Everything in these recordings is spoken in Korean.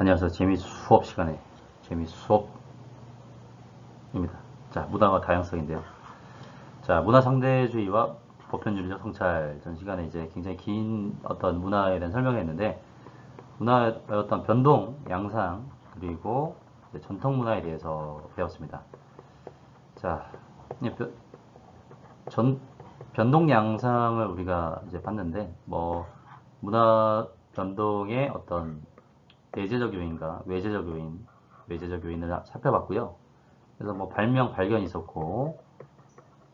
안녕하세요. 재미 수업 시간에 재미 수업입니다. 자, 문화와 다양성인데요. 자, 문화 상대주의와 보편주의적 성찰 전 시간에 이제 굉장히 긴 어떤 문화에 대한 설명을 했는데 문화의 어떤 변동, 양상 그리고 이제 전통 문화에 대해서 배웠습니다. 자, 전 변동 양상을 우리가 이제 봤는데 뭐 문화 변동의 어떤 내재적 요인과 외재적 요인을 살펴봤고요. 그래서 뭐 발명, 발견이 있었고,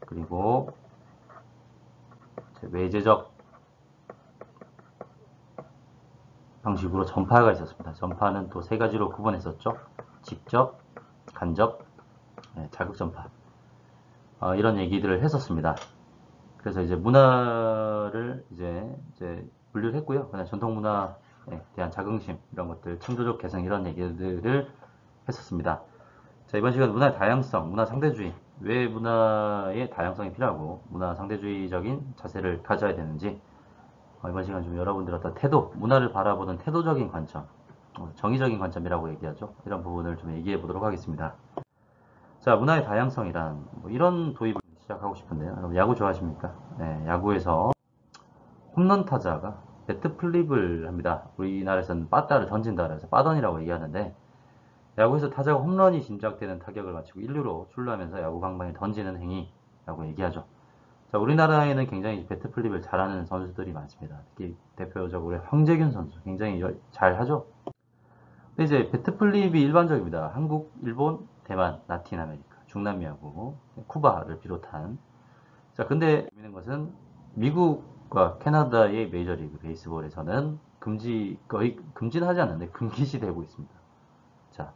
그리고 외재적 방식으로 전파가 있었습니다. 전파는 또 세 가지로 구분했었죠. 직접, 간접, 자극 전파. 이런 얘기들을 했었습니다. 그래서 이제 문화를 이제 분류를 했고요. 그냥 전통 문화에 대한 자긍심, 이런 것들, 창조적 개성, 이런 얘기들을 했었습니다. 자, 이번 시간 문화의 다양성, 문화 상대주의. 왜 문화의 다양성이 필요하고 문화 상대주의적인 자세를 가져야 되는지 이번 시간 좀 여러분들 어떤 태도, 문화를 바라보는 태도적인 관점, 정의적인 관점이라고 얘기하죠. 이런 부분을 좀 얘기해 보도록 하겠습니다. 자, 문화의 다양성이란 뭐 이런 도입을 시작하고 싶은데요. 여러분 야구 좋아하십니까? 네, 야구에서 홈런 타자가 배트 플립을 합니다. 우리나라에서는 빠따를 던진다 그래서 빠던이라고 얘기하는데 야구에서 타자가 홈런이 짐작되는 타격을 마치고 1루로 출루하면서 야구 방망이를 던지는 행위라고 얘기하죠. 자, 우리나라에는 굉장히 배트 플립을 잘하는 선수들이 많습니다. 특히 대표적으로 황재균 선수 굉장히 잘하죠. 근데 이제 배트 플립이 일반적입니다. 한국, 일본, 대만, 라틴 아메리카, 중남미하고 쿠바를 비롯한. 자, 근데 재밌는 것은 미국과 캐나다의 메이저리그 베이스볼에서는 거의 금지는 하지 않는데 금기시되고 있습니다. 자,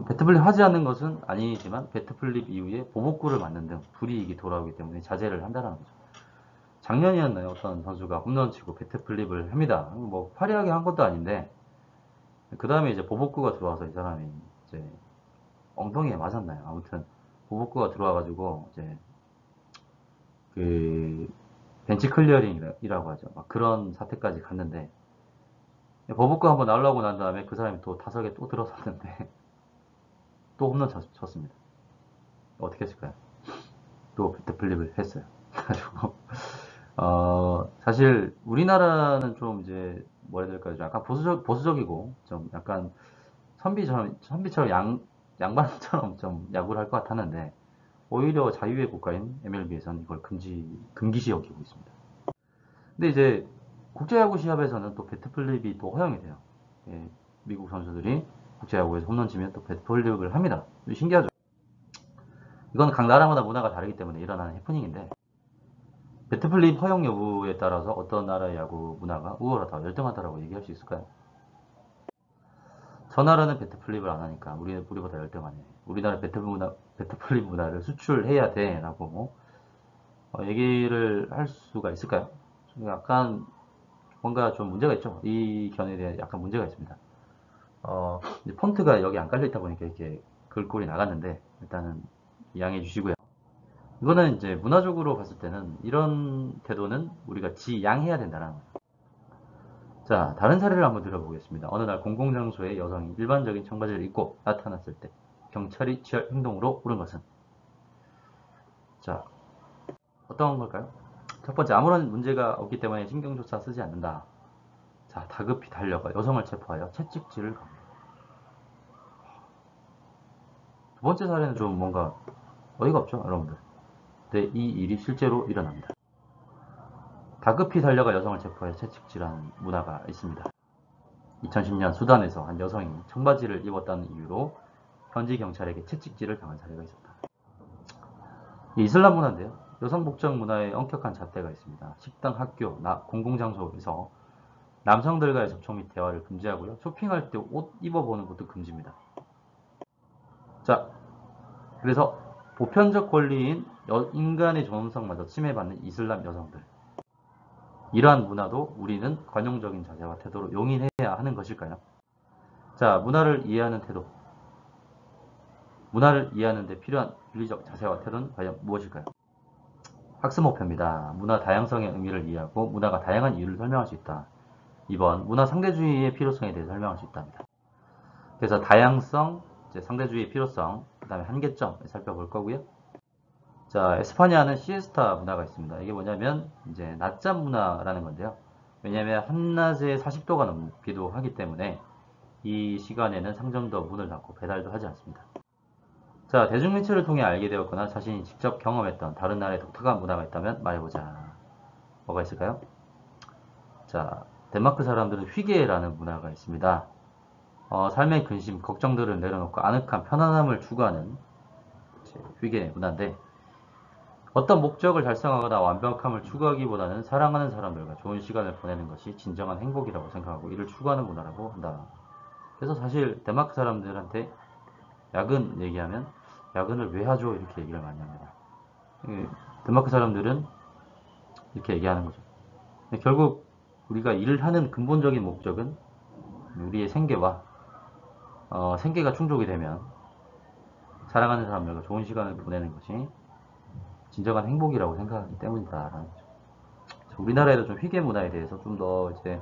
배트플립 하지 않는 것은 아니지만 배트플립 이후에 보복구를 맞는 등 불이익이 돌아오기 때문에 자제를 한다는 거죠. 작년이었나요? 어떤 선수가 홈런 치고 배트플립을 합니다. 뭐 화려하게 한 것도 아닌데 그 다음에 이제 보복구가 들어와서 이 사람이 이제 엉덩이에 맞았나요? 아무튼 보복구가 들어와가지고 이제 그 벤치 클리어링이라고 하죠. 막 그런 사태까지 갔는데 보복구 한번 날라오고 난 다음에 그 사람이 또 타석에 또 들어섰는데 또 홈런 쳤습니다. 어떻게 했을까요? 또 배트플립을 했어요. 그래가지고 사실 우리나라는 좀 이제 뭐라 해야 될까요? 약간 보수적이고 좀 약간 선비처럼 양반처럼 좀 야구를 할 것 같았는데 오히려 자유의 국가인 MLB에서는 이걸 금기시 여기고 있습니다. 근데 이제 국제야구 시합에서는 또 배트플립이 또 허용이 돼요. 예, 미국 선수들이 국제야구에서 홈런 치면 또 배트플립을 합니다. 신기하죠? 이건 각 나라마다 문화가 다르기 때문에 일어나는 해프닝인데 배트플립 허용 여부에 따라서 어떤 나라의 야구 문화가 우월하다, 열등하다라고 얘기할 수 있을까요? 저 나라는 배트플립을 안 하니까 우리보다 열등하네. 우리나라 배트플립 문화를 수출해야 돼라고 얘기를 할 수가 있을까요? 약간 뭔가 좀 문제가 있죠. 이 견해에 대해 약간 문제가 있습니다. 이제 폰트가 여기 안 깔려 있다 보니까 이렇게 글꼴이 나갔는데 일단은 양해해 주시고요. 이거는 이제 문화적으로 봤을 때는 이런 태도는 우리가 지양해야 된다는 거예요. 자, 다른 사례를 한번 들어보겠습니다. 어느 날 공공장소에 여성이 일반적인 청바지를 입고 나타났을 때 경찰이 취할 행동으로 옳은 것은? 자, 어떤 걸까요? 첫 번째, 아무런 문제가 없기 때문에 신경조차 쓰지 않는다. 자, 다급히 달려가 여성을 체포하여 채찍질을 갑니다. 두 번째 사례는 좀 뭔가 어이가 없죠, 여러분들. 근데 이 일이 실제로 일어납니다. 다급히 달려가 여성을 체포하여 채찍질하는 문화가 있습니다. 2010년 수단에서 한 여성이 청바지를 입었다는 이유로 현지 경찰에게 채찍질을 당한 사례가 있었다. 이슬람 문화인데요. 여성 복장 문화에 엄격한 잣대가 있습니다. 식당, 학교, 공공장소에서 남성들과의 접촉 및 대화를 금지하고요. 쇼핑할 때 옷 입어보는 것도 금지입니다. 자, 그래서 보편적 권리인 인간의 존엄성마저 침해받는 이슬람 여성들. 이러한 문화도 우리는 관용적인 자세와 태도로 용인해야 하는 것일까요? 자, 문화를 이해하는 태도. 문화를 이해하는 데 필요한 윤리적 자세와 태도는 과연 무엇일까요? 학습 목표입니다. 문화 다양성의 의미를 이해하고 문화가 다양한 이유를 설명할 수 있다. 2번 문화 상대주의의 필요성에 대해서 설명할 수 있답니다. 그래서 다양성, 이제 상대주의의 필요성, 그 다음에 한계점 살펴볼 거고요. 자, 에스파냐는 시에스타 문화가 있습니다. 이게 뭐냐면 이제 낮잠 문화라는 건데요. 왜냐하면 한낮에 40도가 넘기도 하기 때문에 이 시간에는 상점도 문을 닫고 배달도 하지 않습니다. 자, 대중매체를 통해 알게 되었거나 자신이 직접 경험했던 다른 나라의 독특한 문화가 있다면 말해보자. 뭐가 있을까요? 자, 덴마크 사람들은 휘게라는 문화가 있습니다. 삶의 근심, 걱정들을 내려놓고 아늑한 편안함을 추구하는 휘게 문화인데 어떤 목적을 달성하거나 완벽함을 추구하기보다는 사랑하는 사람들과 좋은 시간을 보내는 것이 진정한 행복이라고 생각하고 이를 추구하는 문화라고 한다. 그래서 사실 덴마크 사람들한테 야근 얘기하면 야근을 왜 하죠? 이렇게 얘기를 많이 합니다. 덴마크 사람들은 이렇게 얘기하는 거죠. 결국 우리가 일을 하는 근본적인 목적은 우리의 생계와 생계가 충족이 되면 사랑하는 사람들과 좋은 시간을 보내는 것이 진정한 행복이라고 생각하기 때문이다라는 거죠. 우리나라에도 좀 휘게 문화에 대해서 좀 더 이제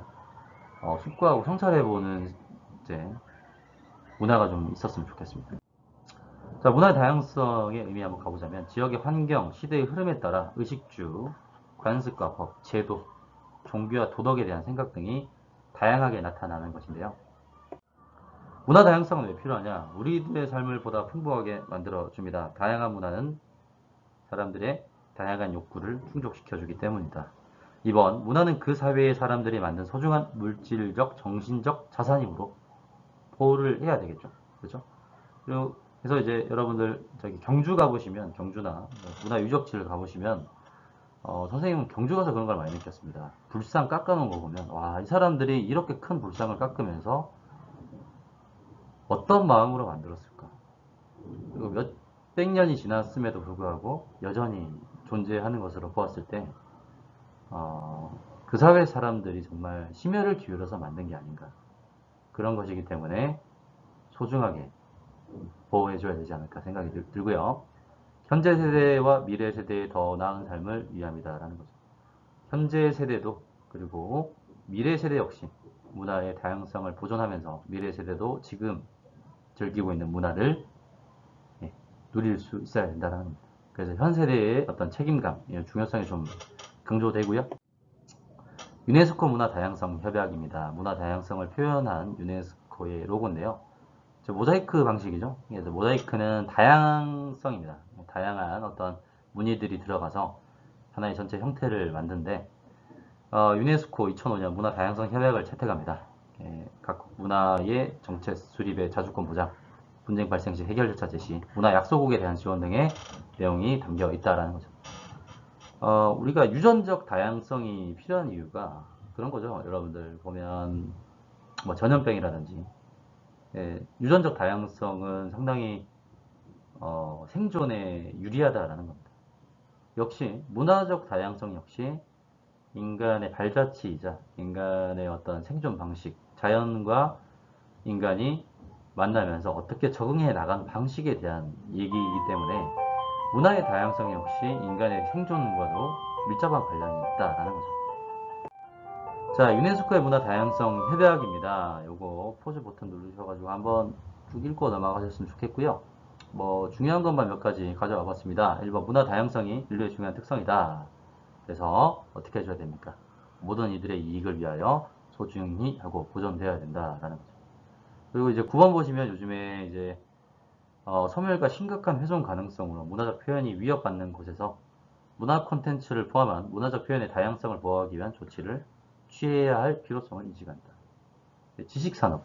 숙고하고 성찰해보는 이제 문화가 좀 있었으면 좋겠습니다. 자, 문화의 다양성의 의미 한번 가보자면 지역의 환경, 시대의 흐름에 따라 의식주, 관습과 법, 제도, 종교와 도덕에 대한 생각 등이 다양하게 나타나는 것인데요. 문화 다양성은 왜 필요하냐? 우리들의 삶을 보다 풍부하게 만들어줍니다. 다양한 문화는 사람들의 다양한 욕구를 충족시켜주기 때문이다. 2번, 문화는 그 사회의 사람들이 만든 소중한 물질적, 정신적 자산이므로 보호를 해야 되겠죠. 그렇죠? 그리고 그래서 이제 여러분들 저기 경주 가보시면 경주나 문화 유적지를 가보시면 선생님은 경주 가서 그런 걸 많이 느꼈습니다. 불상 깎아놓은 거 보면 와, 이 사람들이 이렇게 큰 불상을 깎으면서 어떤 마음으로 만들었을까? 그리고 몇백 년이 지났음에도 불구하고 여전히 존재하는 것으로 보았을 때 그 사회 사람들이 정말 심혈을 기울여서 만든 게 아닌가 그런 것이기 때문에 소중하게 보호해줘야 되지 않을까 생각이 들고요. 현재 세대와 미래 세대의 더 나은 삶을 위함이다라는 거죠. 현재 세대도 그리고 미래 세대 역시 문화의 다양성을 보존하면서 미래 세대도 지금 즐기고 있는 문화를 누릴 수 있어야 된다는 겁니다. 그래서 현 세대의 어떤 책임감, 중요성이 좀 강조되고요. 유네스코 문화 다양성 협약입니다. 문화 다양성을 표현한 유네스코의 로고인데요. 모자이크 방식이죠. 그래서 모자이크는 다양성입니다. 다양한 어떤 무늬들이 들어가서 하나의 전체 형태를 만드는데 유네스코 2005년 문화 다양성 협약을 채택합니다. 각 문화의 정책 수립의 자주권 보장, 분쟁 발생 시 해결 절차 제시, 문화 약소국에 대한 지원 등의 내용이 담겨 있다라는 거죠. 우리가 유전적 다양성이 필요한 이유가 그런 거죠. 여러분들 보면 뭐 전염병이라든지 유전적 다양성은 상당히 생존에 유리하다라는 겁니다. 역시 문화적 다양성 역시 인간의 발자취이자 인간의 어떤 생존 방식, 자연과 인간이 만나면서 어떻게 적응해 나간 방식에 대한 얘기이기 때문에 문화의 다양성 역시 인간의 생존과도 밀접한 관련이 있다라는 거죠. 자, 유네스코의 문화 다양성 협약입니다. 요거 포즈 버튼 누르셔가지고 한번 쭉 읽고 넘어가셨으면 좋겠고요. 뭐 중요한 것만 몇 가지 가져와 봤습니다. 1번 문화 다양성이 인류의 중요한 특성이다. 그래서 어떻게 해줘야 됩니까? 모든 이들의 이익을 위하여 소중히 하고 보존되어야 된다라는 거죠. 그리고 이제 9번 보시면 요즘에 이제 소멸과 심각한 훼손 가능성으로 문화적 표현이 위협받는 곳에서 문화 콘텐츠를 포함한 문화적 표현의 다양성을 보호하기 위한 조치를 취해야 할 필요성을 인식한다. 지식산업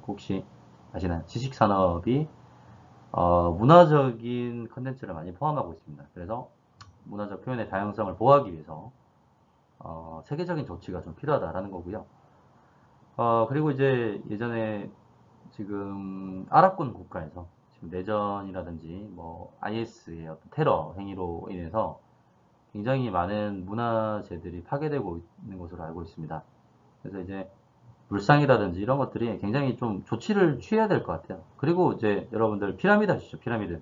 혹시 아시나요? 지식산업이 문화적인 콘텐츠를 많이 포함하고 있습니다. 그래서 문화적 표현의 다양성을 보호하기 위해서 세계적인 조치가 좀 필요하다라는 거고요. 그리고 이제 예전에 지금 아랍권 국가에서 지금 내전이라든지 뭐 IS의 어떤 테러 행위로 인해서 굉장히 많은 문화재들이 파괴되고 있는 것으로 알고 있습니다. 그래서 이제 불상이라든지 이런 것들이 굉장히 좀 조치를 취해야 될 것 같아요. 그리고 이제 여러분들 피라미드 아시죠? 피라미드.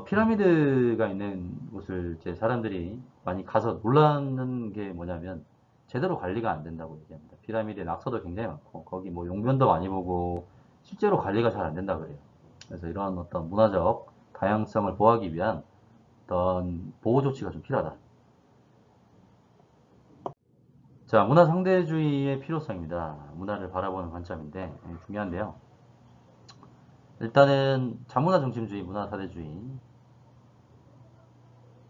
피라미드가 있는 곳을 이제 사람들이 많이 가서 놀라는 게 뭐냐면 제대로 관리가 안 된다고 얘기합니다. 피라미드에 낙서도 굉장히 많고 거기 뭐 용변도 많이 보고 실제로 관리가 잘 안 된다 그래요. 그래서 이런 어떤 문화적 다양성을 보호하기 위한 어떤 보호 조치가 좀 필요하다. 자, 문화 상대주의의 필요성입니다. 문화를 바라보는 관점인데 중요한데요. 일단은 자문화 중심주의, 문화 사대주의.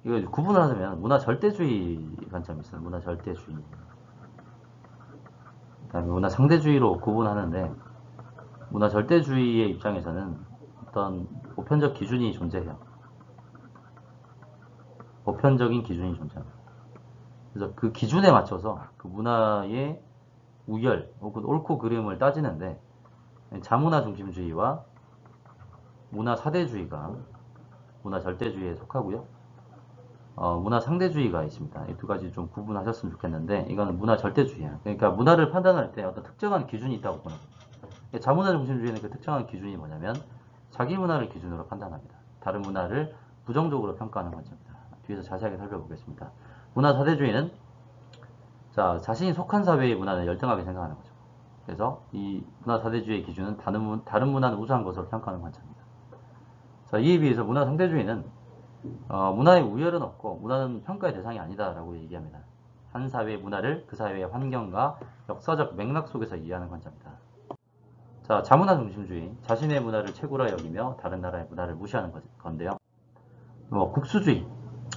이거 구분을 하자면 문화 절대주의 관점이 있어요. 문화 절대주의. 그다음에 문화 상대주의로 구분하는데 문화 절대주의의 입장에서는 어떤 보편적 기준이 존재해요. 보편적인 기준이 존재합니다. 그래서 그 기준에 맞춰서 그 문화의 우열 혹은 옳고 그름을 따지는데 자문화 중심주의와 문화 사대주의가 문화 절대주의에 속하고요. 문화 상대주의가 있습니다. 이 두 가지 좀 구분하셨으면 좋겠는데 이거는 문화 절대주의예요. 그러니까 문화를 판단할 때 어떤 특정한 기준이 있다고 보는 거예요. 자문화 중심주의는 그 특정한 기준이 뭐냐면 자기 문화를 기준으로 판단합니다. 다른 문화를 부정적으로 평가하는 관점입니다. 뒤에서 자세하게 살펴보겠습니다. 문화 사대주의는 자신이 속한 사회의 문화를 열등하게 생각하는 거죠. 그래서 이 문화 사대주의의 기준은 다른 문화는 우수한 것으로 평가하는 관점입니다. 자, 이에 비해서 문화 상대주의는 문화의 우열은 없고 문화는 평가의 대상이 아니다라고 얘기합니다. 한 사회의 문화를 그 사회의 환경과 역사적 맥락 속에서 이해하는 관점입니다. 자, 자문화 중심주의, 자신의 문화를 최고라 여기며 다른 나라의 문화를 무시하는 건데요. 국수주의,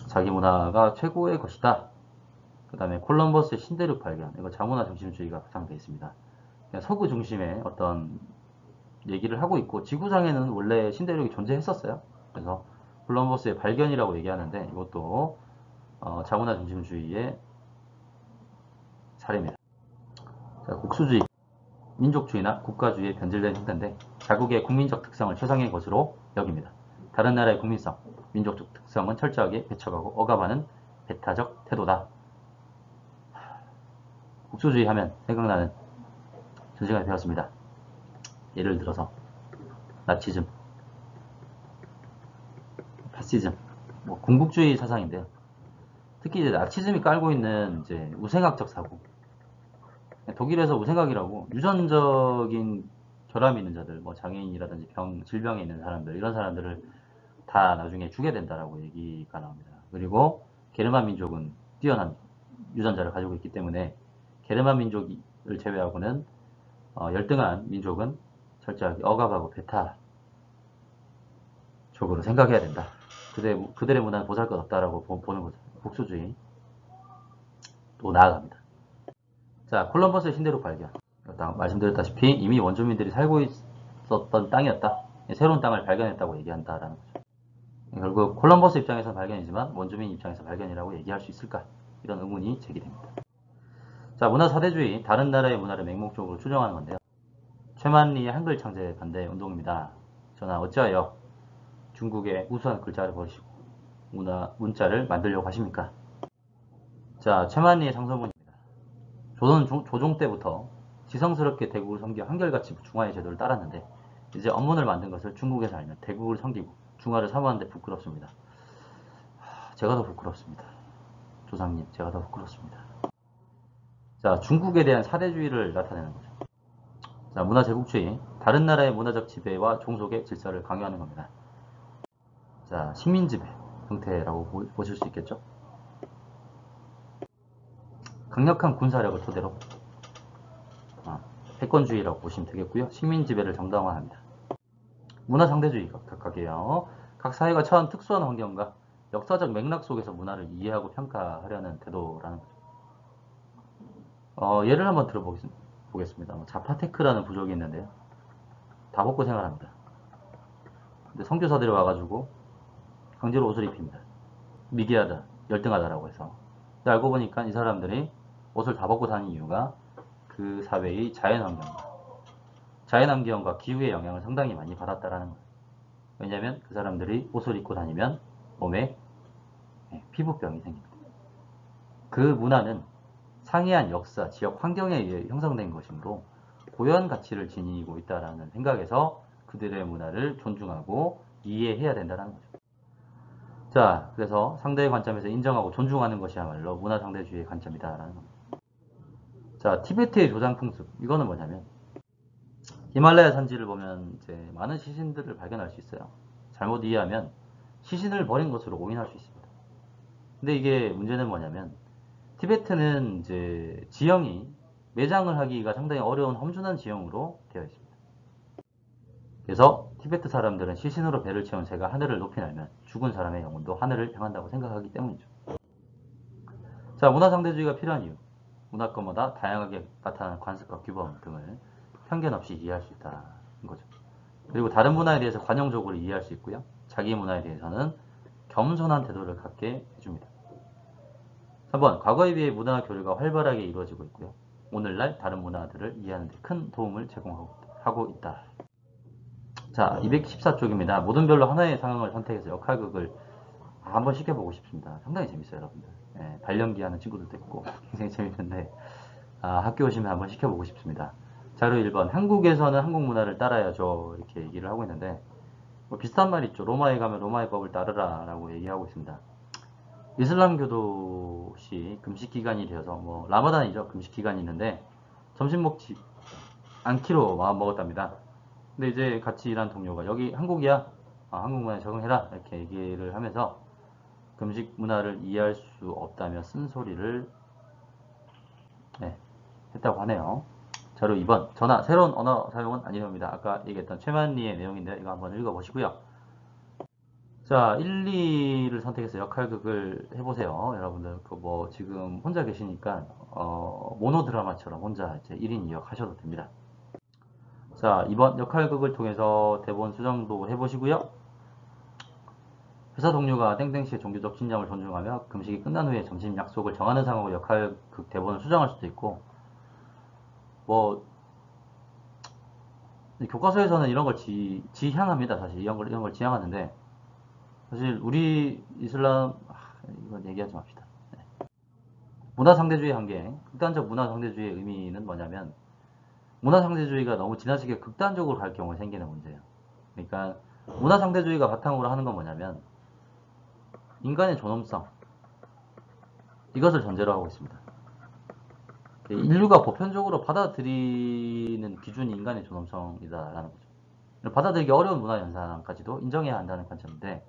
자기 문화가 최고의 것이다. 그 다음에 콜럼버스의 신대륙 발견, 이거 자문화 중심주의가 바탕되어 있습니다. 서구 중심의 어떤 얘기를 하고 있고 지구상에는 원래 신대륙이 존재했었어요. 그래서 콜럼버스의 발견이라고 얘기하는데 이것도 자문화 중심주의의 사례입니다. 자, 국수주의, 민족주의나 국가주의의 변질된 형태인데 자국의 국민적 특성을 최상의 것으로 여깁니다. 다른 나라의 국민성, 민족적 특성은 철저하게 배척하고 억압하는 배타적 태도다. 국수주의 하면 생각나는 전 시간에 배웠습니다. 예를 들어서 나치즘, 파시즘, 군국주의 사상인데요. 특히 이제 나치즘이 깔고 있는 이제 우생학적 사고. 독일에서 우생학이라고 유전적인 결함이 있는 자들, 장애인이라든지 질병에 있는 사람들, 이런 사람들을 다 나중에 죽게 된다라고 얘기가 나옵니다. 그리고 게르만 민족은 뛰어난 유전자를 가지고 있기 때문에 게르만 민족을 제외하고는 열등한 민족은 철저하게 억압하고 배타적으로 생각해야 된다. 그들의 문화는 보잘것없다라고 보는 거죠. 복수주의. 또 나아갑니다. 자, 콜럼버스의 신대륙 발견. 말씀드렸다시피 이미 원주민들이 살고 있었던 땅이었다. 새로운 땅을 발견했다고 얘기한다라는 거죠. 결국 콜럼버스 입장에서 발견이지만 원주민 입장에서 발견이라고 얘기할 수 있을까? 이런 의문이 제기됩니다. 자, 문화 사대주의, 다른 나라의 문화를 맹목적으로 추정하는 건데요. 최만리의 한글 창제 반대 운동입니다. 전하 어찌하여 중국의 우수한 글자를 버리시고 문자를 만들려고 하십니까? 자, 최만리의 상소문입니다. 조종 때부터 지성스럽게 대국을 섬겨 한결같이 중화의 제도를 따랐는데 이제 언문을 만든 것을 중국에서 알면 대국을 섬기고 중화를 사모하는데 부끄럽습니다. 제가 더 부끄럽습니다. 조상님, 제가 더 부끄럽습니다. 자, 중국에 대한 사대주의를 나타내는 거죠. 자, 문화 제국주의, 다른 나라의 문화적 지배와 종속의 질서를 강요하는 겁니다. 자, 식민지배 형태라고 보실 수 있겠죠. 강력한 군사력을 토대로 패권주의라고 보시면 되겠고요. 식민지배를 정당화합니다. 문화상대주의가 각각이에요. 각 사회가 처한 특수한 환경과 역사적 맥락 속에서 문화를 이해하고 평가하려는 태도라는 거죠. 예를 한번 들어보겠습니다. 자파테크라는 부족이 있는데요. 다 벗고 생활합니다. 근데 선교사들이 와가지고 강제로 옷을 입힙니다. 미개하다, 열등하다라고 해서. 근데 알고 보니까 이 사람들이 옷을 다 벗고 사는 이유가 그 사회의 자연환경과 기후의 영향을 상당히 많이 받았다라는 거예요. 왜냐하면 그 사람들이 옷을 입고 다니면 몸에 피부병이 생깁니다. 그 문화는 상이한 역사, 지역 환경에 의해 형성된 것이므로 고유한 가치를 지니고 있다는 생각에서 그들의 문화를 존중하고 이해해야 된다는 거죠. 자, 그래서 상대의 관점에서 인정하고 존중하는 것이야말로 문화 상대주의의 관점이다라는 겁니다. 자, 티베트의 조장 풍습. 이거는 뭐냐면 히말라야 산지를 보면 이제 많은 시신들을 발견할 수 있어요. 잘못 이해하면 시신을 버린 것으로 오인할 수 있습니다. 근데 이게 문제는 뭐냐면 티베트는 이제 지형이 매장을 하기가 상당히 어려운 험준한 지형으로 되어 있습니다. 그래서 티베트 사람들은 시신으로 배를 채운 새가 하늘을 높이 날면 죽은 사람의 영혼도 하늘을 향한다고 생각하기 때문이죠. 자, 문화상대주의가 필요한 이유. 문화권마다 다양하게 나타나는 관습과 규범 등을 편견 없이 이해할 수 있다는 거죠. 그리고 다른 문화에 대해서 관용적으로 이해할 수 있고요. 자기 문화에 대해서는 겸손한 태도를 갖게 해줍니다. 3번, 과거에 비해 문화 교류가 활발하게 이루어지고 있고요. 오늘날 다른 문화들을 이해하는 데 큰 도움을 제공하고 있다. 자, 214쪽입니다. 모든 별로 하나의 상황을 선택해서 역할극을 한번 시켜보고 싶습니다. 상당히 재밌어요, 여러분들. 예, 발연기 하는 친구들도 있고 굉장히 재밌는데 학교 오시면 한번 시켜보고 싶습니다. 자료 1번, 한국에서는 한국 문화를 따라야죠, 이렇게 얘기를 하고 있는데 뭐 비슷한 말 있죠. 로마에 가면 로마의 법을 따르라 라고 얘기하고 있습니다. 이슬람교도시 금식기간이 되어서 뭐 라마단이죠. 금식기간이 있는데 점심 먹지 않기로 마음 먹었답니다. 근데 이제 같이 일한 동료가 여기 한국이야, 한국 문화에 적응해라 이렇게 얘기를 하면서 금식 문화를 이해할 수 없다며 쓴소리를 했다고 하네요. 자료 2번, 전화 새로운 언어 사용은 아니옵니다. 아까 얘기했던 최만리의 내용인데 이거 한번 읽어보시고요. 자, 1, 2를 선택해서 역할극을 해보세요. 여러분들 그 뭐 지금 혼자 계시니까 모노 드라마처럼 혼자 이제 1인 2역 하셔도 됩니다. 자, 이번 역할극을 통해서 대본 수정도 해보시고요. 회사 동료가 땡땡씨의 종교적 신념을 존중하며 금식이 끝난 후에 점심 약속을 정하는 상황으로 역할극 대본을 수정할 수도 있고, 뭐 교과서에서는 이런 걸 지향합니다. 사실 이런 걸 지향하는데 사실 우리 이슬람 이건 얘기하지 맙시다. 문화상대주의 한계, 극단적 문화상대주의의 의미는 뭐냐면 문화상대주의가 너무 지나치게 극단적으로 갈 경우에 생기는 문제예요. 그러니까 문화상대주의가 바탕으로 하는 건 뭐냐면 인간의 존엄성, 이것을 전제로 하고 있습니다. 인류가 보편적으로 받아들이는 기준이 인간의 존엄성이다라는 거죠. 받아들이기 어려운 문화 현상까지도 인정해야 한다는 관점인데,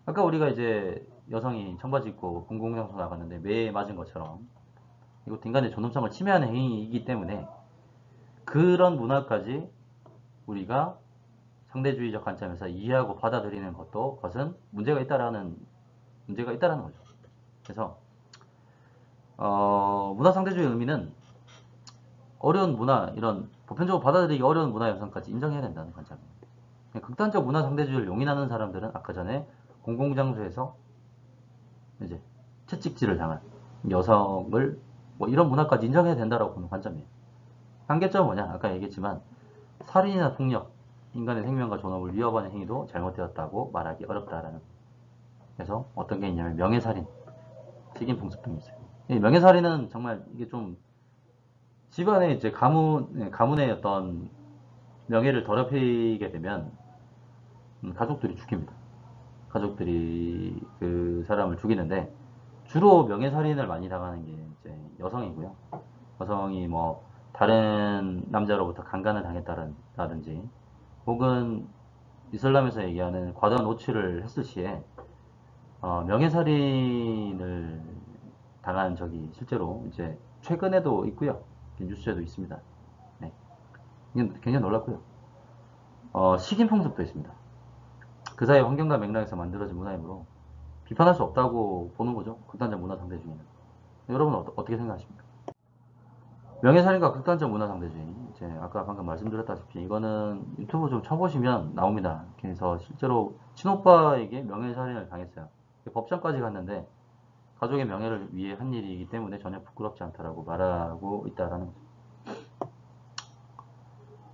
아까 우리가 이제 여성이 청바지 입고 공공장소 나갔는데 매에 맞은 것처럼 이것도 인간의 존엄성을 침해하는 행위이기 때문에 그런 문화까지 우리가 상대주의적 관점에서 이해하고 받아들이는 것은 문제가 있다라는 거죠. 그래서 문화 상대주의 의미는 어려운 문화, 이런 보편적으로 받아들이기 어려운 문화 현상까지 인정해야 된다는 관점입니다. 극단적 문화 상대주의를 용인하는 사람들은 아까 전에 공공장소에서 이제 채찍질을 당한 여성을 뭐 이런 문화까지 인정해야 된다라고 보는 관점이에요. 한계점은 뭐냐? 아까 얘기했지만 살인이나 폭력, 인간의 생명과 존엄을 위협하는 행위도 잘못되었다고 말하기 어렵다라는. 그래서 어떤 게 있냐면 명예살인, 식인풍습 등이 있어요. 명예살인은 정말 이게 좀 집안에 이제 가문의 어떤 명예를 더럽히게 되면 가족들이 죽입니다. 가족들이 그 사람을 죽이는데 주로 명예살인을 많이 당하는 게 이제 여성이고요. 여성이 뭐 다른 남자로부터 강간을 당했다든지 혹은 이슬람에서 얘기하는 과도한 노출을 했을 시에 명예살인을 당한 적이 실제로 이제 최근에도 있고요. 뉴스에도 있습니다. 네. 굉장히 놀랍고요. 식인풍습도 있습니다. 그 사이 환경과 맥락에서 만들어진 문화이므로 비판할 수 없다고 보는 거죠. 극단적 문화 상대주의는. 여러분은 어떻게 생각하십니까? 명예살인과 극단적 문화 상대주의. 이제 아까 방금 말씀드렸다시피 이거는 유튜브 좀 쳐보시면 나옵니다. 그래서 실제로 친오빠에게 명예살인을 당했어요. 법정까지 갔는데 가족의 명예를 위해 한 일이기 때문에 전혀 부끄럽지 않다라고 말하고 있다라는 거죠.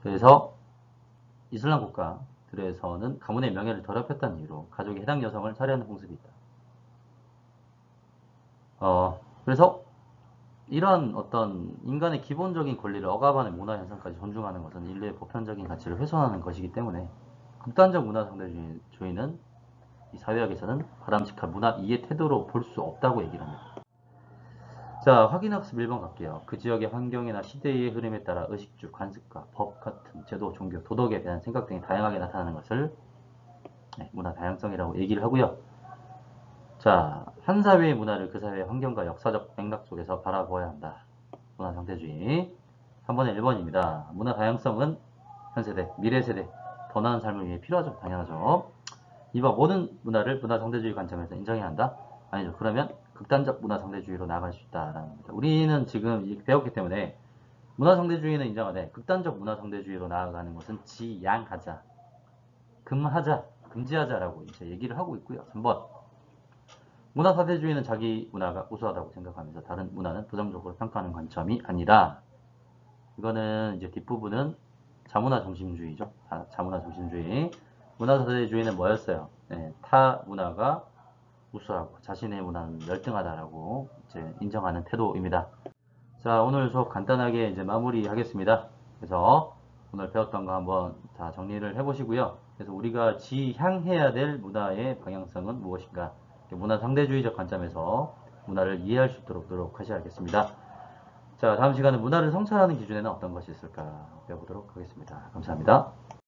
그래서 이슬람 국가들에서는 가문의 명예를 더럽혔다는 이유로 가족이 해당 여성을 살해하는 풍습이 있다. 그래서 이런 어떤 인간의 기본적인 권리를 억압하는 문화 현상까지 존중하는 것은 인류의 보편적인 가치를 훼손하는 것이기 때문에 극단적 문화 상대주의는 이 사회학에서는 바람직한 문화 이해 태도로 볼 수 없다고 얘기를 합니다. 자, 확인학습 1번 갈게요. 그 지역의 환경이나 시대의 흐름에 따라 의식주, 관습과 법 같은 제도, 종교, 도덕에 대한 생각 등이 다양하게 나타나는 것을 문화 다양성이라고 얘기를 하고요. 자, 한 사회의 문화를 그 사회의 환경과 역사적 맥락 속에서 바라보아야 한다. 문화 상대주의. 3번의 1번입니다. 문화 다양성은 현 세대, 미래 세대, 더 나은 삶을 위해 필요하죠. 당연하죠. 2번, 모든 문화를 문화 상대주의 관점에서 인정해야 한다. 아니죠. 그러면 극단적 문화 상대주의로 나아갈 수 있다라는 겁니다. 우리는 지금 배웠기 때문에 문화 상대주의는 인정하되 극단적 문화 상대주의로 나아가는 것은 지양하자, 금하자, 금지하자라고 이제 얘기를 하고 있고요. 3번, 문화 사대주의는 자기 문화가 우수하다고 생각하면서 다른 문화는 부정적으로 평가하는 관점이 아니다. 이거는 이제 뒷부분은 자문화 중심주의죠. 자문화 중심주의. 문화 사대주의는 뭐였어요? 타 문화가 우수하고 자신의 문화는 열등하다라고 이제 인정하는 태도입니다. 자, 오늘 수업 간단하게 이제 마무리하겠습니다. 그래서 오늘 배웠던 거 한번 다 정리를 해보시고요. 그래서 우리가 지향해야 될 문화의 방향성은 무엇인가? 문화 상대주의적 관점에서 문화를 이해할 수 있도록 노력하셔야겠습니다. 자, 다음 시간은 문화를 성찰하는 기준에는 어떤 것이 있을까 배워보도록 하겠습니다. 감사합니다.